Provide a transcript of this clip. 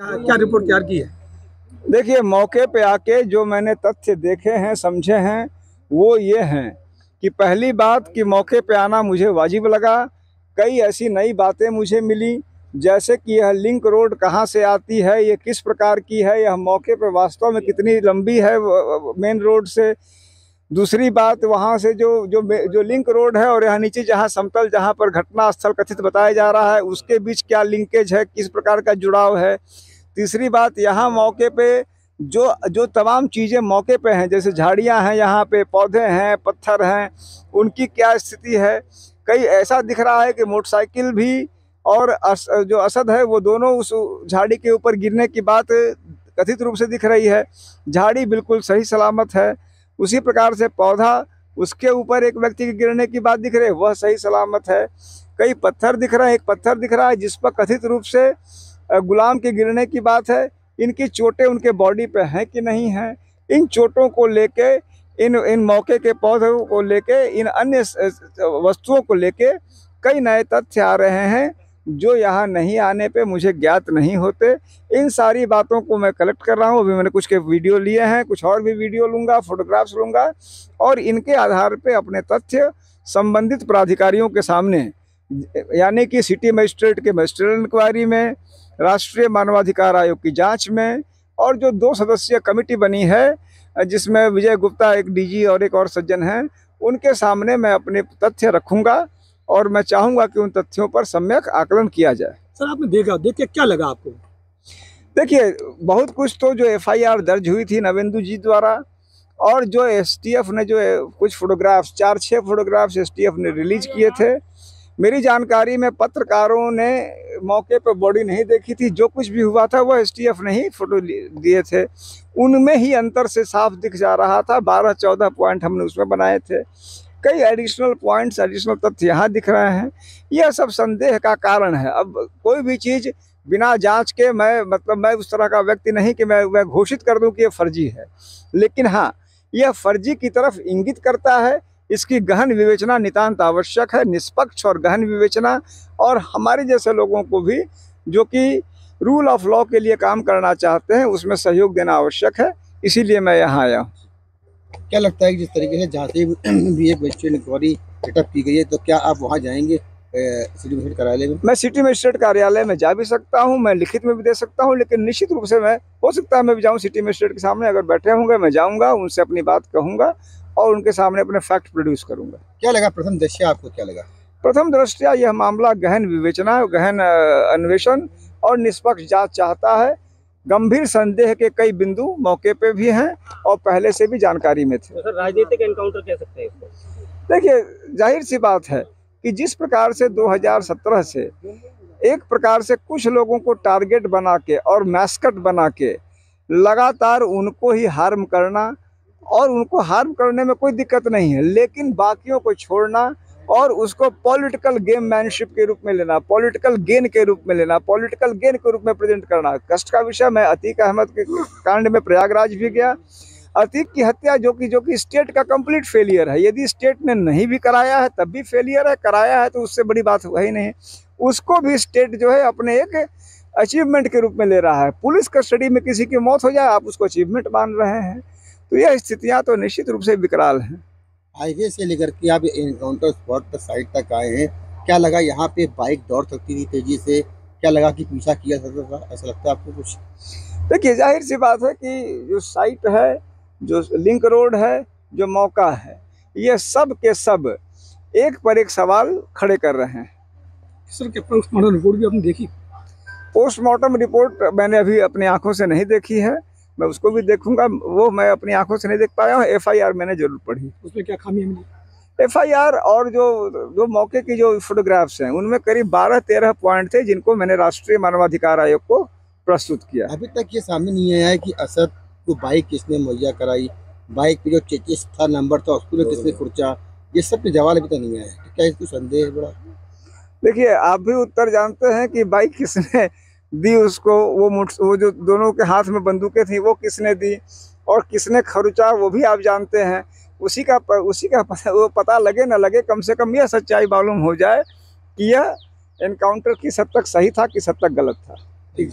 क्या रिपोर्ट तैयार की है? देखिए, मौके पे आके जो मैंने तथ्य देखे हैं, समझे हैं, वो ये हैं कि पहली बात कि मौके पे आना मुझे वाजिब लगा। कई ऐसी नई बातें मुझे मिली, जैसे कि यह लिंक रोड कहाँ से आती है, ये किस प्रकार की है, यह मौके पे वास्तव में कितनी लंबी है मेन रोड से। दूसरी बात, वहाँ से जो लिंक रोड है और यहाँ नीचे जहाँ समतल, जहाँ पर घटना स्थल कथित बताया जा रहा है, उसके बीच क्या लिंकेज है, किस प्रकार का जुड़ाव है। तीसरी बात, यहाँ मौके पे जो जो तमाम चीज़ें मौके पे हैं, जैसे झाड़ियाँ हैं, यहाँ पे पौधे हैं, पत्थर हैं, उनकी क्या स्थिति है। कई ऐसा दिख रहा है कि मोटरसाइकिल भी और जो असद है, वो दोनों उस झाड़ी के ऊपर गिरने की बात कथित रूप से दिख रही है। झाड़ी बिल्कुल सही सलामत है। उसी प्रकार से पौधा, उसके ऊपर एक व्यक्ति के गिरने की बात दिख रही है, वह सही सलामत है। कई पत्थर दिख रहे हैं, एक पत्थर दिख रहा है जिस पर कथित रूप से गुलाम के गिरने की बात है। इनकी चोटें उनके बॉडी पे हैं कि नहीं हैं, इन चोटों को लेके, इन मौके के पौधों को लेके, इन अन्य वस्तुओं को लेके कई नए तथ्य आ रहे हैं जो यहाँ नहीं आने पे मुझे ज्ञात नहीं होते। इन सारी बातों को मैं कलेक्ट कर रहा हूँ। अभी मैंने कुछ के वीडियो लिए हैं, कुछ और भी वीडियो लूँगा, फोटोग्राफ्स लूँगा, और इनके आधार पे अपने तथ्य संबंधित प्राधिकारियों के सामने, यानी कि सिटी मजिस्ट्रेट के मजिस्ट्रियल इंक्वायरी में, राष्ट्रीय मानवाधिकार आयोग की जांच में, और जो 2 सदस्यीय कमेटी बनी है जिसमें विजय गुप्ता एक डीजी और एक और सज्जन हैं, उनके सामने मैं अपने तथ्य रखूँगा और मैं चाहूँगा कि उन तथ्यों पर सम्यक आकलन किया जाए। सर, आपने देख के क्या लगा आपको? देखिए, बहुत कुछ तो जो एफआईआर दर्ज हुई थी नवेंदु जी द्वारा, और जो एसटीएफ ने जो कुछ फोटोग्राफ्स, 4-6 फोटोग्राफ्स एसटीएफ ने रिलीज किए थे। मेरी जानकारी में पत्रकारों ने मौके पर बॉडी नहीं देखी थी, जो कुछ भी हुआ था वह एसटीएफ ने ही फोटो दिए थे। उनमें ही अंतर से साफ दिख जा रहा था। 12-14 पॉइंट हमने उसमें बनाए थे। कई एडिशनल पॉइंट्स, एडिशनल तथ्य यहाँ दिख रहे हैं। यह सब संदेह का कारण है। अब कोई भी चीज़ बिना जांच के, मैं उस तरह का व्यक्ति नहीं कि मैं घोषित कर दूं कि ये फर्जी है, लेकिन हाँ, यह फर्जी की तरफ इंगित करता है। इसकी गहन विवेचना नितांत आवश्यक है, निष्पक्ष और गहन विवेचना, और हमारे जैसे लोगों को भी जो कि रूल ऑफ लॉ के लिए काम करना चाहते हैं, उसमें सहयोग देना आवश्यक है। इसीलिए मैं यहाँ आया हूँ। क्या लगता है कि जिस तरीके से जहाँ से भी एक मजिस्ट्रेट इंक्वायरी सेटअप की गई है, तो क्या आप वहाँ जाएंगे सिटी मजिस्ट्रेट कार्यालय में? मैं सिटी मजिस्ट्रेट कार्यालय में जा भी सकता हूँ, मैं लिखित में भी दे सकता हूँ, लेकिन निश्चित रूप से मैं, हो सकता है मैं भी जाऊँ सिटी मजिस्ट्रेट के सामने, अगर बैठे होंगे मैं जाऊँगा, उनसे अपनी बात कहूँगा और उनके सामने अपने फैक्ट प्रोड्यूस करूँगा। क्या लगा प्रथम दृष्टया, आपको क्या लगा? प्रथम दृष्टया यह मामला गहन विवेचना, गहन अन्वेषण और निष्पक्ष जांच चाहता है। गंभीर संदेह के कई बिंदु मौके पे भी हैं और पहले से भी जानकारी में थे। तो सर, राजनीतिक एनकाउंटर कह सकते हैं इसको? देखिए, जाहिर सी बात है कि जिस प्रकार से 2017 से एक प्रकार से कुछ लोगों को टारगेट बना के और मैस्कट बना के लगातार उनको ही हार्म करना, और उनको हार्म करने में कोई दिक्कत नहीं है, लेकिन बाकियों को छोड़ना और उसको पॉलिटिकल गेम मैनशिप के रूप में लेना, पॉलिटिकल गेन के रूप में लेना, पॉलिटिकल गेन के रूप में प्रेजेंट करना कष्ट का विषय। मैं अतीक अहमद के कांड में प्रयागराज भी गया। अतीक की हत्या जो कि स्टेट का कंप्लीट फेलियर है। यदि स्टेट ने नहीं भी कराया है तब भी फेलियर है, कराया है तो उससे बड़ी बात है ही नहीं। उसको भी स्टेट जो है अपने एक अचीवमेंट के रूप में ले रहा है। पुलिस कस्टडी में किसी की मौत हो जाए, आप उसको अचीवमेंट मान रहे हैं। तो यह स्थितियाँ तो निश्चित रूप से विकराल हैं। हाईवे से लेकर के आप एनकाउंटर स्पॉट पर साइड तक आए हैं, क्या लगा यहाँ पे बाइक दौड़ सकती थी तेजी से? क्या लगा कि पीछा किया सकता था? ऐसा लगता है आपको कुछ? देखिए, जाहिर सी बात है कि जो साइट है, जो लिंक रोड है, जो मौका है, ये सब के सब एक पर एक सवाल खड़े कर रहे हैं। सर, क्या पोस्टमार्टम रिपोर्ट भी आपने देखी? पोस्टमार्टम रिपोर्ट मैंने अभी अपनी आंखों से नहीं देखी है, मैं उसको भी देखूंगा। वो मैं अपनी आंखों से नहीं देख पाया हूँ। एफआईआर मैंने जरूर पढ़ी। उसमें क्या खामियां मिली? एफआईआर और जो मौके की जो फोटोग्राफ्स हैं, उनमें करीब 12-13 पॉइंट थे जिनको मैंने राष्ट्रीय मानवाधिकार आयोग को प्रस्तुत किया। अभी तक ये सामने नहीं आया है कि असद को बाइक किसने मुहैया कराई, बाइक पे जो चेचिस था, नंबर था, उसको किसने खुर्चा, ये सब पे जवाब अभी तक नहीं आया है। क्या इसको संदेह है बड़ा? देखिए, आप भी उत्तर जानते हैं कि बाइक किसने दी उसको, वो जो दोनों के हाथ में बंदूकें थी वो किसने दी और किसने खर्चा, वो भी आप जानते हैं। उसी का वो पता लगे न लगे, कम से कम यह सच्चाई मालूम हो जाए कि यह एनकाउंटर किस हद तक सही था, किस हद तक गलत था। ठीक।